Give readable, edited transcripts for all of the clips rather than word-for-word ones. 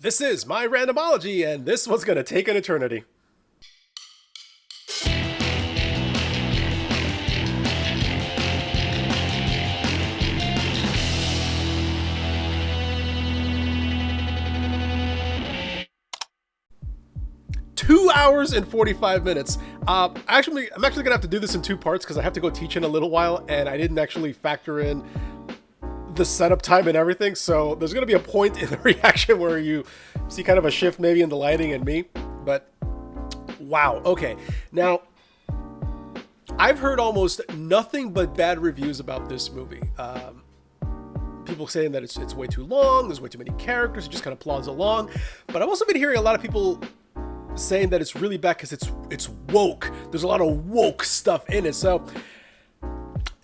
This is my randomology, and this one's gonna take an eternity. Two hours and 45 minutes. I'm actually gonna have to do this in two parts because I have to go teach in a little while, and I didn't actually factor in the setup time and everything. So there's gonna be a point in the reaction where you see kind of a shift maybe in the lighting and me. But wow, okay. Now, I've heard almost nothing but bad reviews about this movie. People saying that it's way too long, there's way too many characters, it just kind of plods along. But I've also been hearing a lot of people saying that it's really bad because it's woke. There's a lot of woke stuff in it. So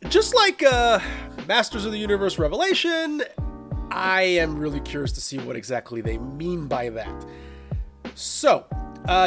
just like Masters of the Universe Revelation, I am really curious to see what exactly they mean by that. So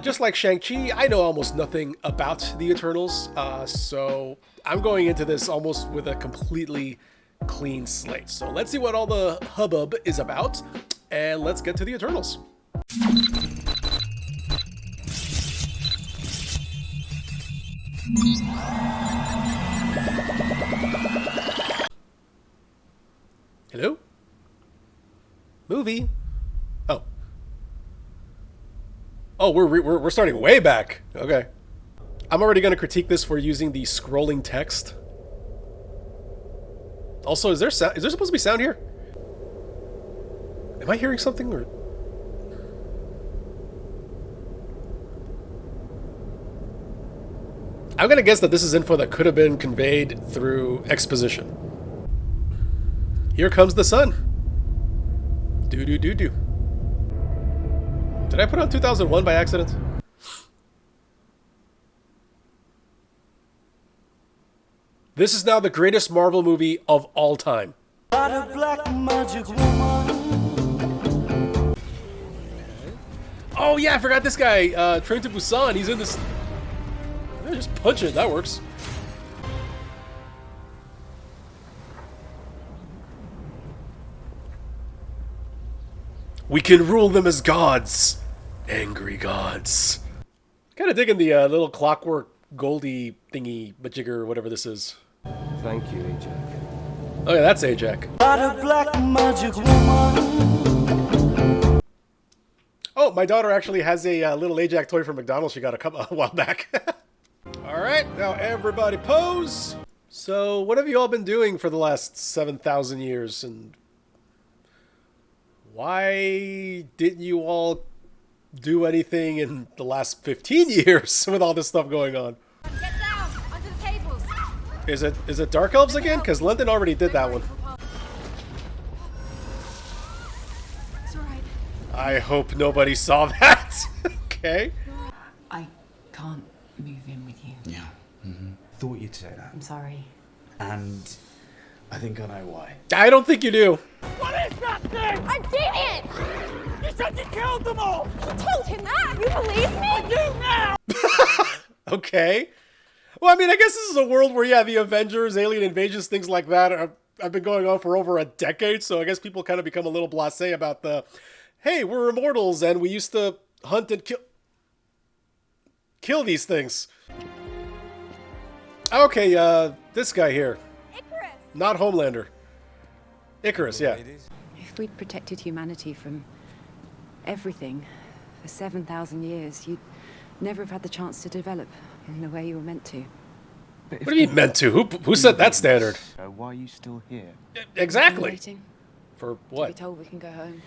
just like Shang-Chi, I know almost nothing about the Eternals, so I'm going into this almost with a completely clean slate. So let's see what all the hubbub is about, and let's get to the Eternals. Hello? Movie? Oh, we're starting way back. Okay. I'm already going to critique this for using the scrolling text. Also, is there supposed to be sound here? Am I hearing something or? I'm going to guess that this is info that could have been conveyed through exposition. Here comes the sun. Do. Did I put on 2001 by accident? This is now the greatest Marvel movie of all time. Oh yeah, I forgot this guy. Train to Busan. He's in this. Just punch it. That works. We can rule them as gods. Angry gods. Kind of digging the little clockwork Goldie thingy majigger, whatever this is. Thank you, Ajax. Oh yeah, that's Ajax. Oh, my daughter actually has a little Ajax toy from McDonald's she got a while back. Alright, now everybody pose! So, what have you all been doing for the last 7,000 years, and why didn't you all do anything in the last 15 years with all this stuff going on? Get down! Under the tables! Is it Dark Elves again? Because London already did that one. It's alright. I hope nobody saw that. Okay. I can't move in with you. Yeah. Thought you'd say that. I'm sorry. And I think I know why. I don't think you do. What is that thing? I did it! You said you killed them all! You told him that! You believe me? I do now! Okay. Well, I mean, I guess this is a world where, yeah, the Avengers, alien invasions, things like that have been going on for over a decade, so I guess people kind of become a little blasé about the, hey, we're immortals and we used to hunt and kill these things. Okay, this guy here. Icarus! Not Homelander. Icarus, yeah. If we'd protected humanity from everything for 7,000 years, you'd never have had the chance to develop in the way you were meant to. What do you mean meant to? Who set that standard? Why are you still here? Exactly. Waiting. For To be what? told we can go home.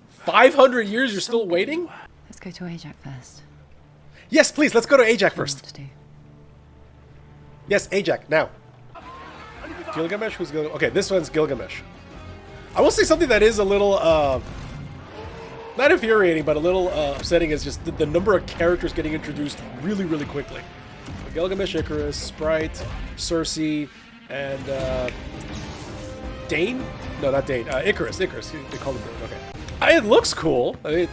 500 years you're still waiting? Let's go to Ajax first. Yes, please, let's go to Ajax What first. to do. Yes, Ajax, now. Gilgamesh? Who's Gilgamesh? Okay, this one's Gilgamesh. I will say something that is a little, not infuriating, but a little upsetting is just the number of characters getting introduced really, really quickly. Gilgamesh, Icarus, Sprite, Cersei, and, Dane? No, not Dane. Icarus. They call him Dane, okay. It looks cool. I mean,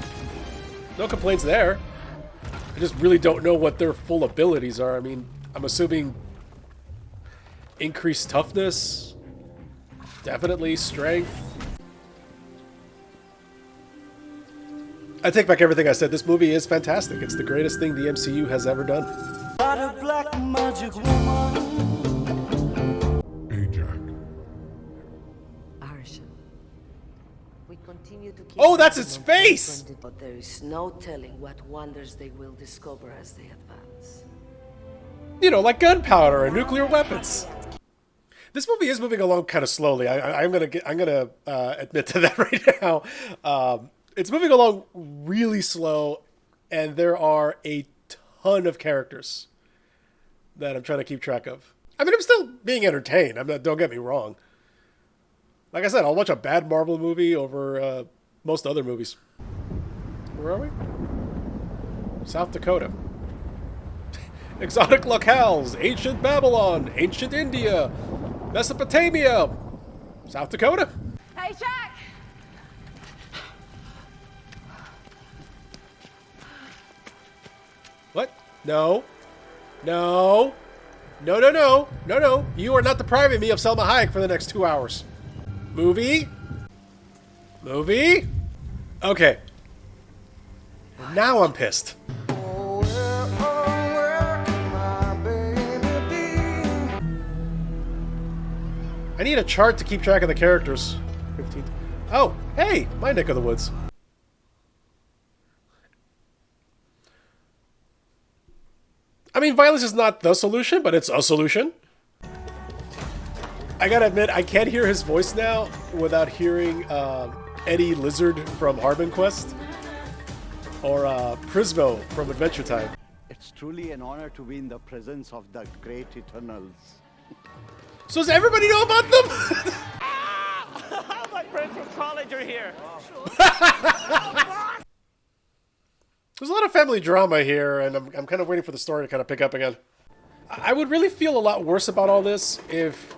no complaints there. I just really don't know what their full abilities are. I mean, I'm assuming increased toughness, definitely strength. I take back everything I said. This movie is fantastic. It's the greatest thing the MCU has ever done. Oh, that's its face! But there is no telling what wonders they will discover as they advance. You know, like gunpowder and nuclear weapons. This movie is moving along kind of slowly. I'm gonna admit to that right now. It's moving along really slow, and there are a ton of characters that I'm trying to keep track of. I mean, I'm still being entertained. Don't get me wrong. Like I said, I'll watch a bad Marvel movie over most other movies. Where are we? South Dakota. Exotic locales, ancient Babylon, ancient India, Mesopotamia, South Dakota. Hey, Jack! What? No. No. No, no, no. No, no. You are not depriving me of Salma Hayek for the next 2 hours. Movie? Movie? Okay. Now I'm pissed. I need a chart to keep track of the characters. 15. Oh, hey, my neck of the woods. I mean, violence is not the solution, but it's a solution. I gotta admit, I can't hear his voice now without hearing Eddie Lizard from Harbin Quest or Prismo from Adventure Time. It's truly an honor to be in the presence of the great Eternals. So does everybody know about them? My friends from college are here. There's a lot of family drama here, and I'm kind of waiting for the story to kind of pick up again. I would really feel a lot worse about all this if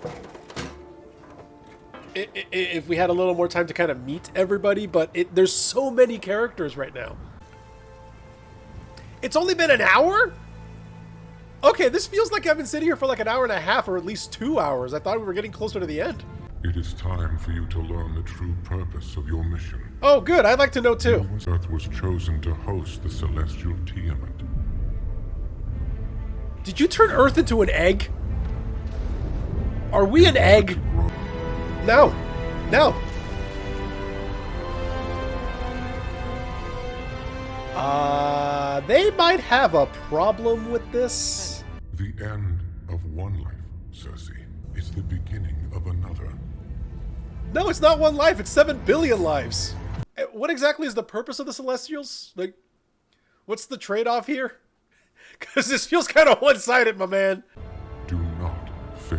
we had a little more time to kind of meet everybody, but there's so many characters right now. It's only been an hour? Okay, this feels like I've been sitting here for like an hour and a half or at least 2 hours. I thought we were getting closer to the end. It is time for you to learn the true purpose of your mission. Oh, good. I'd like to know too. Earth was chosen to host the celestial Tiamat. Did you turn Earth into an egg? Are we an egg? No. No. They might have a problem with this. The end of one life, Cersei, is the beginning of another. No, it's not one life. It's 7 billion lives. What exactly is the purpose of the Celestials? Like, what's the trade-off here? Because this feels kind of one-sided, my man. Do not fail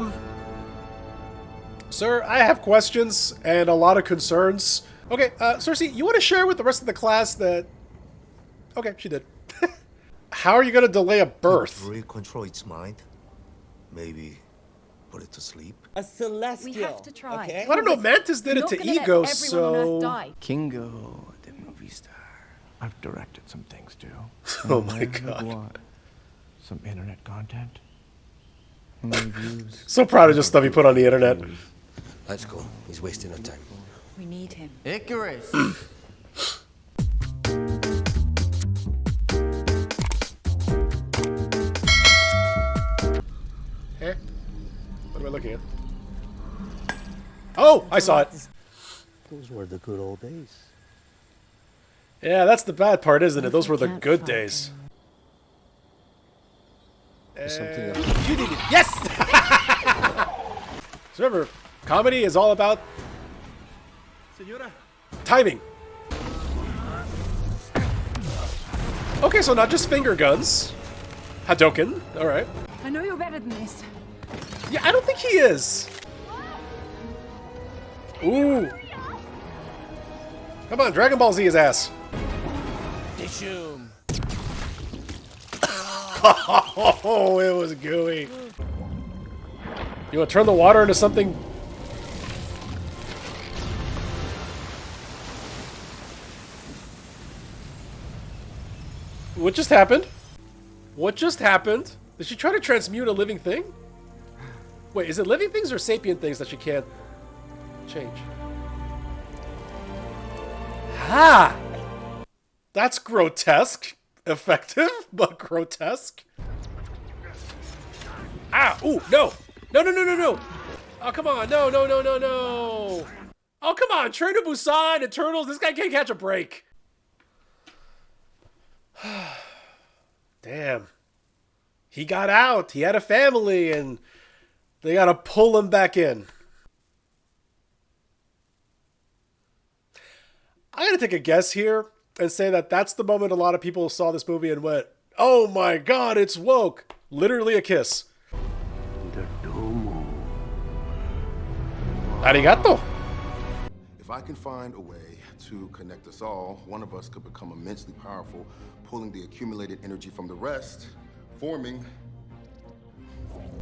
me. Sir, I have questions and a lot of concerns. Okay, Cersei, you want to share with the rest of the class that... Okay, she did. How are you going to delay a birth? Really control its mind. Maybe put it to sleep. A celestial. We have to try. Okay? I don't know, Mantis did it to Ego, so... Kingo, the movie star. I've directed some things too. Oh my god. What? Some internet content? Reviews. So proud of just stuff he put on the internet. Let's go. He's wasting our time. We need him. Icarus! Eh? What am I looking at? Oh, I saw it. Those were the good old days. Yeah, that's the bad part, isn't it? Those were the good days. Something You did it. Yes! So remember, comedy is all about timing. Okay, so not just finger guns. Hadoken, alright. I know you're better than this. Yeah, I don't think he is. Ooh. Come on, Dragon Ball Z his ass. Dishoom. Oh, it was gooey. You want to turn the water into something? What just happened? What just happened? Did she try to transmute a living thing? Wait, is it living things or sapient things that she can't change? Ha! That's grotesque. Effective, but grotesque. Ah! Ooh, no! No, no, no, no, no! Oh, come on. No, no, no, no, no! Oh, come on! Train to Busan and Turtles, this guy can't catch a break. Damn. He got out. He had a family, and they gotta pull him back in. I gotta take a guess here and say that that's the moment a lot of people saw this movie and went, oh my god, it's woke. Literally a kiss. Arigato. If I can find a way to connect us all, one of us could become immensely powerful, pulling the accumulated energy from the rest, forming...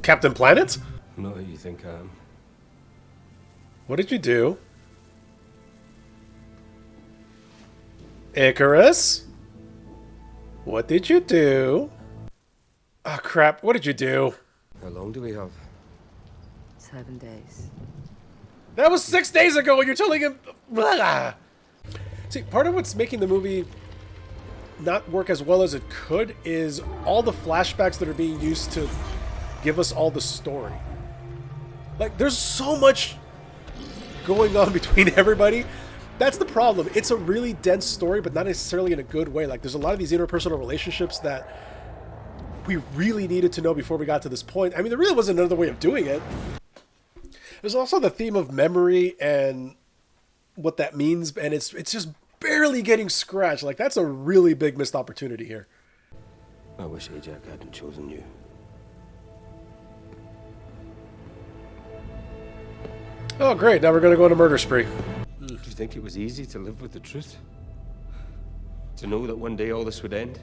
Captain Planet? I'm not who you think I am. What did you do? Icarus? What did you do? Oh crap, what did you do? How long do we have? 7 days. That was 6 days ago and you're telling him... Blah. See, part of what's making the movie not work as well as it could is all the flashbacks that are being used to give us all the story. Like, there's so much going on between everybody. That's the problem. It's a really dense story, but not necessarily in a good way. Like, there's a lot of these interpersonal relationships that we really needed to know before we got to this point. I mean, there really wasn't another way of doing it. There's also the theme of memory and what that means, and it's just barely getting scratched. Like, that's a really big missed opportunity here. I wish Ajax hadn't chosen you. Oh, great. Now we're going to go on a murder spree. Do you think it was easy to live with the truth? To know that one day all this would end?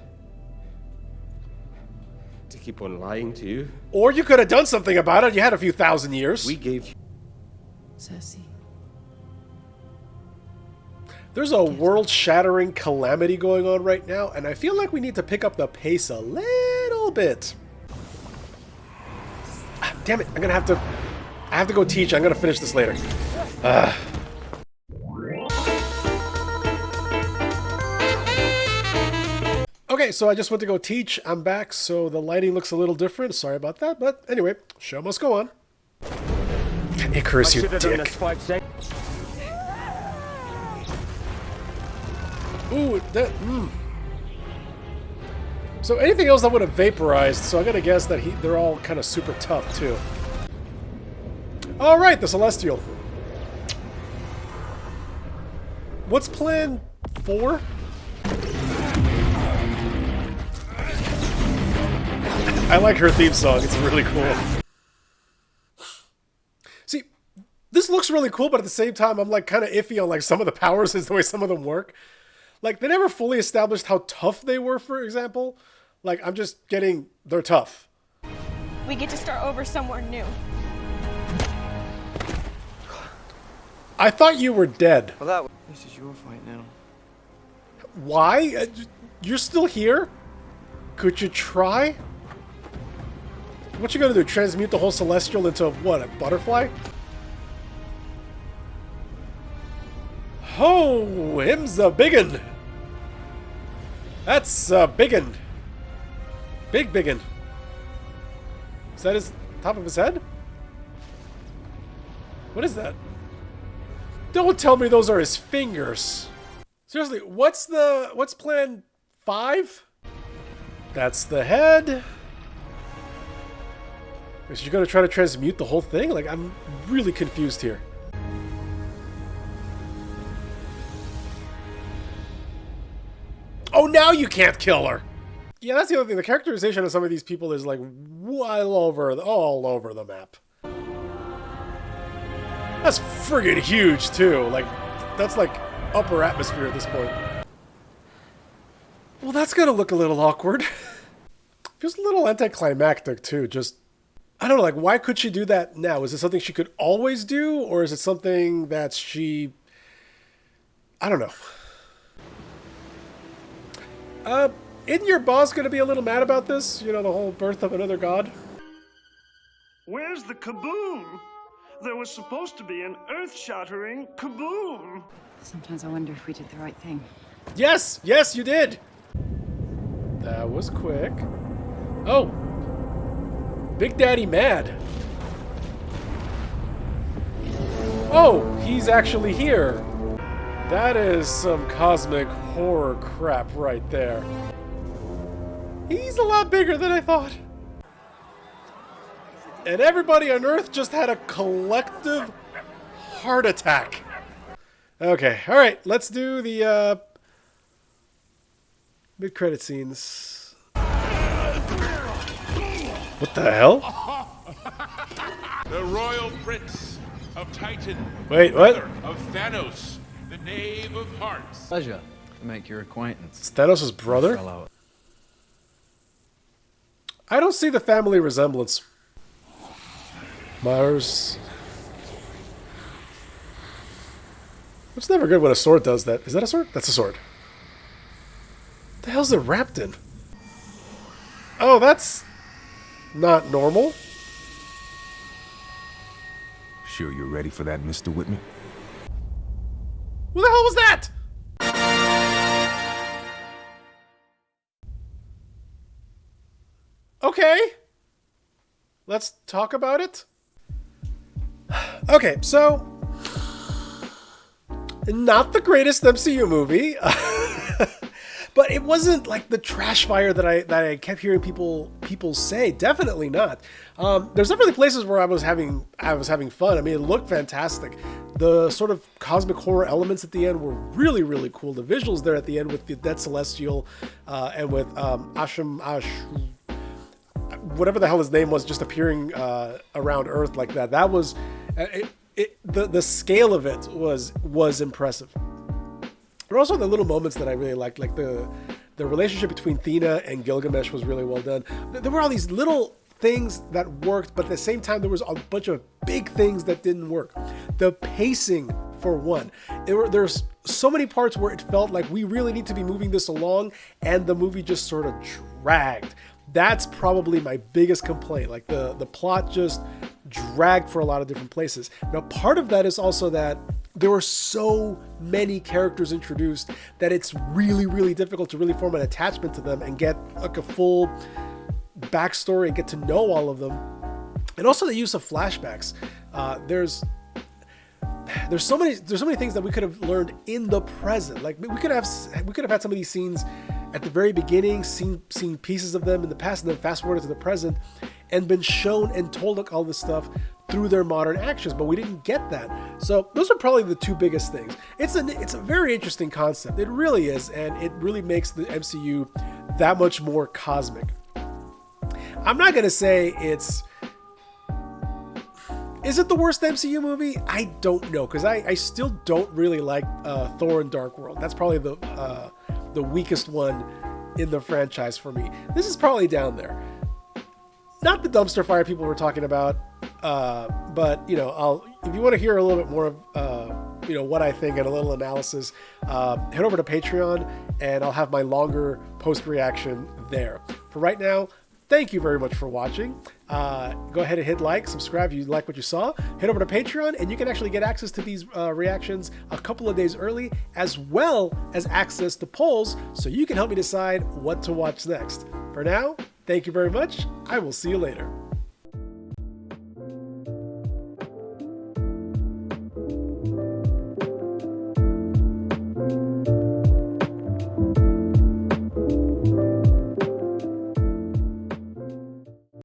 To keep on lying to you? Or you could have done something about it. You had a few thousand years. We gave you... Cersei. There's a world-shattering calamity going on right now, and I feel like we need to pick up the pace a little bit. Ah, damn it, I have to go teach. I'm gonna finish this later. Okay, so I just went to go teach. I'm back, so the lighting looks a little different. Sorry about that, but anyway, show must go on. Icarus, you dick. Ooh, that, So anything else that would have vaporized, so I gotta guess that they're all kind of super tough, too. Alright, the Celestial. What's plan 4? I like her theme song, it's really cool. See, this looks really cool, but at the same time, I'm like kind of iffy on like some of the powers and the way some of them work. Like, they never fully established how tough they were, for example. Like, I'm just getting, they're tough. We get to start over somewhere new. I thought you were dead. Well, this is your fight now. Why? You're still here? Could you try? What you gonna do? Transmute the whole Celestial into, what, a butterfly? Oh, him's a biggin. That's a biggin. Big biggin. Is that his top of his head? What is that? Don't tell me those are his fingers. Seriously, what's plan 5? That's the head. Is she gonna try to transmute the whole thing? Like, I'm really confused here. Oh, now you can't kill her. Yeah, that's the other thing. The characterization of some of these people is like all over the map. That's friggin' huge too. Like, that's like upper atmosphere at this point. Well, that's gonna look a little awkward. Feels a little anticlimactic too. Just, I don't know, like, why could she do that now? Is it something she could always do? Or is it something that she... I don't know. Isn't your boss gonna be a little mad about this? You know, the whole birth of another god? Where's the kaboom? There was supposed to be an earth-shattering kaboom. Sometimes I wonder if we did the right thing. Yes, yes, you did. That was quick. Oh, Big Daddy mad. Oh, he's actually here. That is some cosmic horror crap right there. He's a lot bigger than I thought. And everybody on Earth just had a collective heart attack. Okay, alright, let's do the mid-credit scenes. What the hell? The royal prince of Titan. Wait, what? Of Thanos, the knave of hearts. Pleasure to make your acquaintance. It's Thanos' brother? I don't see the family resemblance. Mars. It's never good when a sword does that. Is that a sword? That's a sword. What the hell's it wrapped in? Oh, that's not normal. Sure you're ready for that, Mr. Whitman? What the hell was that? Okay. Let's talk about it. Okay, so not the greatest MCU movie, but it wasn't like the trash fire that I kept hearing people say. Definitely not. There's definitely places where I was having fun. I mean, it looked fantastic. The sort of cosmic horror elements at the end were really, really cool. The visuals there at the end with the Dead Celestial and with whatever the hell his name was, just appearing around Earth like that. That was the scale of it was impressive. But also the little moments that I really liked, like the relationship between Thena and Gilgamesh was really well done. There were all these little things that worked, but at the same time there was a bunch of big things that didn't work. The pacing, for one, there's so many parts where it felt like we really need to be moving this along, and the movie just sort of dragged. That's probably my biggest complaint. Like the plot just dragged for a lot of different places. Now, part of that is also that there were so many characters introduced that it's really, really difficult to really form an attachment to them and get like a full backstory and get to know all of them. And also the use of flashbacks. There's so many things that we could have learned in the present. Like we could have had some of these scenes at the very beginning, seen pieces of them in the past, and then fast forwarded to the present, and been shown and told like all this stuff through their modern actions, but we didn't get that. So those are probably the two biggest things. It's a very interesting concept. It really is, and it really makes the MCU that much more cosmic. I'm not gonna say is it the worst MCU movie? I don't know, because I still don't really like Thor and Dark World. That's probably the weakest one in the franchise for me. This is probably down there. Not the dumpster fire people were talking about, but if you want to hear a little bit more of what I think and a little analysis, head over to Patreon and I'll have my longer post reaction there. For right now, thank you very much for watching. Go ahead and hit like, subscribe if you like what you saw. Head over to Patreon and you can actually get access to these reactions a couple of days early, as well as access to polls, so you can help me decide what to watch next. For now, thank you very much. I will see you later.